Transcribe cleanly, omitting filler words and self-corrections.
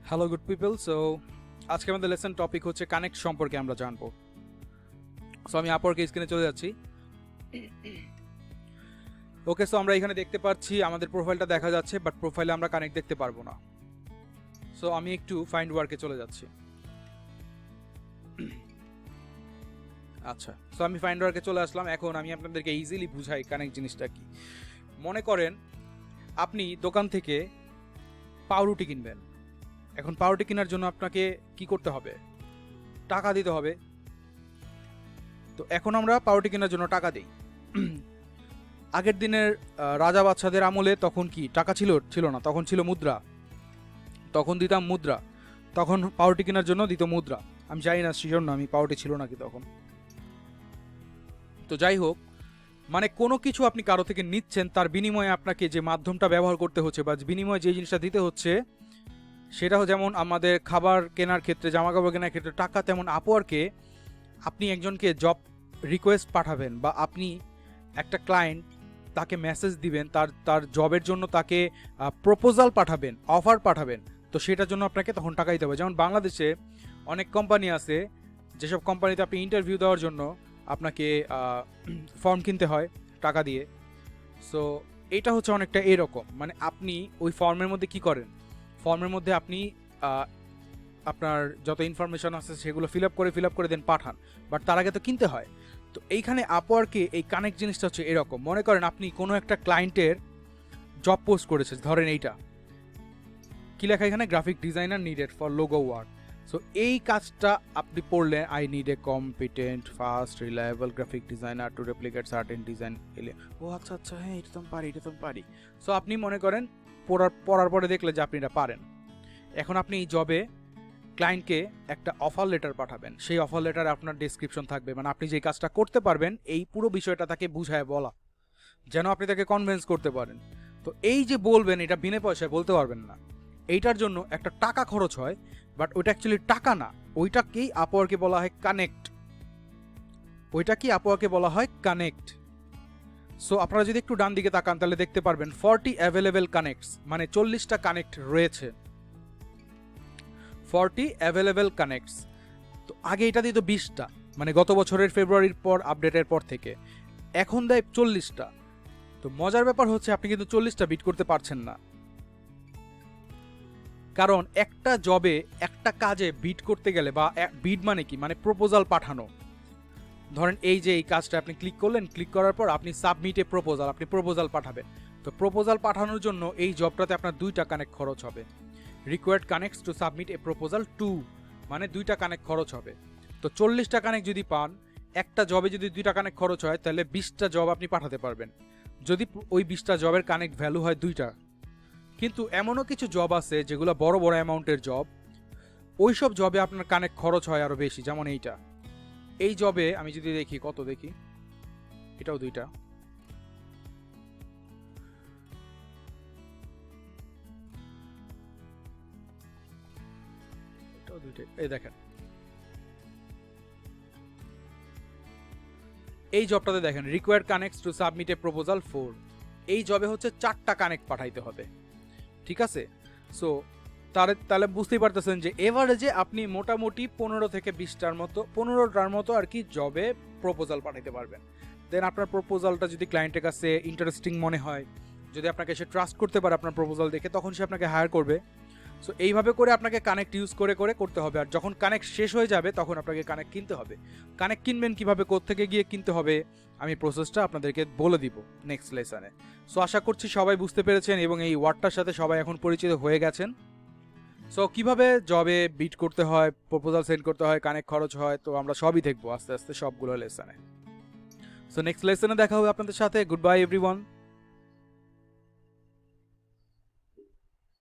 Hello good people. So আজকে আমাদের lesson topic হচ্ছে কানেক্ট সম্পর্কে আমরা জানবো। সো আমি আপওয়ার্ক স্ক্রিনে চলে যাচ্ছি। ওকে, সো আমরা এখানে দেখতে পাচ্ছি আমাদের প্রোফাইলটা দেখা যাচ্ছে, বাট প্রোফাইলে আমরা কানেক্ট দেখতে পারবো না। সো আমি একটু ফাইন্ড ওয়ার্কে চলে যাচ্ছি। আচ্ছা, সো আমি ফাইন্ড ওয়ার্কে চলে আসলাম। এখন আমি আপনাদেরকে ইজিলি বুঝাই কানেক্ট জিনিসটা কি। মনে করেন আপনি দোকান থেকে পাউরুটি কিনবেন। এখন পাউরুটি কেনার জন্য আপনাকে কি করতে হবে? টাকা দিতে হবে। তো এখন আমরা পাউরুটি কেনার জন্য টাকা দিই। আগের দিনের রাজা বাদশাদের আমলে তখন কি টাকা ছিল না, তখন ছিল মুদ্রা। তখন দিতাম মুদ্রা, তখন পাউরুটি কেনার জন্য দিত মুদ্রা। আমি জানি না, শিওর না আমি পাউরুটি ছিল নাকি তখন। তো যাই হোক, মানে কোনো কিছু আপনি কারো থেকে নিচ্ছেন, তার বিনিময়ে আপনাকে যে মাধ্যমটা ব্যবহার করতে হচ্ছে বা বিনিময়ে যে জিনিসটা দিতে হচ্ছে, সেটাও যেমন আমাদের খাবার কেনার ক্ষেত্রে, জামা কাপড় কেনার ক্ষেত্রে টাকা, তেমন আপওয়ার্কে আপনি একজনকে জব রিকোয়েস্ট পাঠাবেন বা আপনি একটা ক্লায়েন্ট তাকে মেসেজ দিবেন, তার জবের জন্য তাকে প্রপোজাল পাঠাবেন, অফার পাঠাবেন। তো সেটার জন্য আপনাকে তখন টাকা দিতে হবে। যেমন বাংলাদেশে অনেক কোম্পানি আছে, যেসব কোম্পানিতে আপনি ইন্টারভিউ দেওয়ার জন্য আপনাকে ফর্ম কিনতে হয় টাকা দিয়ে। সো এইটা হচ্ছে অনেকটা এরকম, মানে আপনি ওই ফর্মের মধ্যে কি করেন, ফর্মের মধ্যে আপনি আপনার যত ইনফরমেশন আছে সেগুলো ফিল আপ করে দেন পাঠান, বাট তার আগে তো কিনতে হয়। তো এইখানে আপওয়ার্কে এই কানেক্ট জিনিসটা হচ্ছে এরকম। মনে করেন আপনি কোনো একটা ক্লায়েন্টের জব পোস্ট করেছেন, ধরেন এইটা কি লেখা এখানে, graphic designer needed for logo work. So এই কাজটা আপনি পড়লেন, I need a competent fast reliable graphic designer to replicate certain design এলে। ও আচ্ছা আচ্ছা, হ্যাঁ এটা তো আমি পারি। সো আপনি মনে করেন পড়ার পরে দেখলে যে আপনি এটা পারেন। এখন আপনি এই জবে ক্লায়েন্টকে একটা অফার লেটার পাঠাবেন। সেই অফার লেটারে আপনার ডেসক্রিপশন থাকবে, মানে আপনি যে কাজটা করতে পারবেন এই পুরো বিষয়টা তাকে বুঝায় বলা, যেন আপনি তাকে কনভিন্স করতে পারেন। তো এই যে বলবেন, এটা বিনা পয়সায় বলতে পারবেন না, এইটার জন্য একটা টাকা খরচ হয়, বাট ওইটা অ্যাকচুয়ালি টাকা না, ওইটাকেই আপওয়ার্কে বলা হয় কানেক্ট। সো আপনারা যদি একটু ডান দিকে তাকান তাহলে দেখতে পারবেন 40 অ্যাভেলেবেল কানেক্টস, মানে 40টা কানেক্ট রয়েছে। 40 অ্যাভেলেবেল কানেক্টস। তো আগে এটা দিত 20টা, মানে গত বছরের ফেব্রুয়ারির পর আপডেটের পর থেকে এখন দেয় 40টা। তো মজার ব্যাপার হচ্ছে আপনি কিন্তু 40টা বিট করতে পারছেন না, কারণ একটা জবে একটা কাজে বিট করতে গেলে, বা বিট মানে কি, মানে প্রপোজাল পাঠানো। ধরেন এই যে এই কাজটা আপনি ক্লিক করলেন, ক্লিক করার পর আপনি সাবমিটে প্রপোজাল, আপনি প্রপোজাল পাঠাবেন। তো প্রপোজাল পাঠানোর জন্য এই জবটাতে আপনার 2টা কানেক্ট খরচ হবে। Required connects to submit A proposal 2, মানে 2টা কানেক্ট খরচ হবে। তো 40টা কানেক্ট যদি পান, একটা জবে যদি 2টা কানেক্ট খরচ হয়, তাহলে 20টা জব আপনি পাঠাতে পারবেন, যদি ওই 20টা জবের কানেক্ট ভ্যালু হয় 2টা। কিন্তু এমনও কিছু জব আছে যেগুলো বড় বড় অ্যামাউন্টের জব, ওই সব জবে আপনার কানেক্ট খরচ হয় আরো বেশি। যেমন এই জবে আমি যদি দেখি, কত দেখি, এটাও 2টা, এটাও 2টা। এই দেখেন এই জবটাতে দেখেন required connects to submit A proposal 4, এই জবে হচ্ছে 4টা কানেক্ট পাঠাইতে হবে, ঠিক আছে। সো তাহলে বুঝতেই পারতেছেন যে এভারেজে আপনি মোটামুটি 15 থেকে 20টার মতো, 15টার মতো আর কি জবে প্রপোজাল পাঠাইতে পারবেন। দেন আপনার প্রপোজালটা যদি ক্লায়েন্টের কাছে ইন্টারেস্টিং মনে হয়, যদি আপনাকে সে ট্রাস্ট করতে পারে আপনার প্রপোজাল দেখে, তখন সে আপনাকে হায়ার করবে। সো এইভাবে করে আপনাকে কানেক্ট ইউজ করে করতে হবে। আর যখন কানেক্ট শেষ হয়ে যাবে তখন আপনাকে কানেক্ট কিনতে হবে। কানেক্ট কিনবেন কিভাবে, কোত্থেকে গিয়ে কিনতে হবে, আমি প্রসেসটা আপনাদেরকে বলে দিব নেক্সট লেসনে। সো আশা করছি সবাই বুঝতে পেরেছেন এবং এই ওয়ার্ডটার সাথে সবাই এখন পরিচিত হয়ে গেছেন। সো কিভাবে জবে বিট করতে হয়, প্রপোজাল সেন্ড করতে হয়, কানেক্ট খরচ হয়, তো আমরা সবই দেখবো আস্তে আস্তে সবগুলো লেসনে। সো নেক্সট লেসনে দেখা হবে আপনাদের সাথে। Good bye everyone.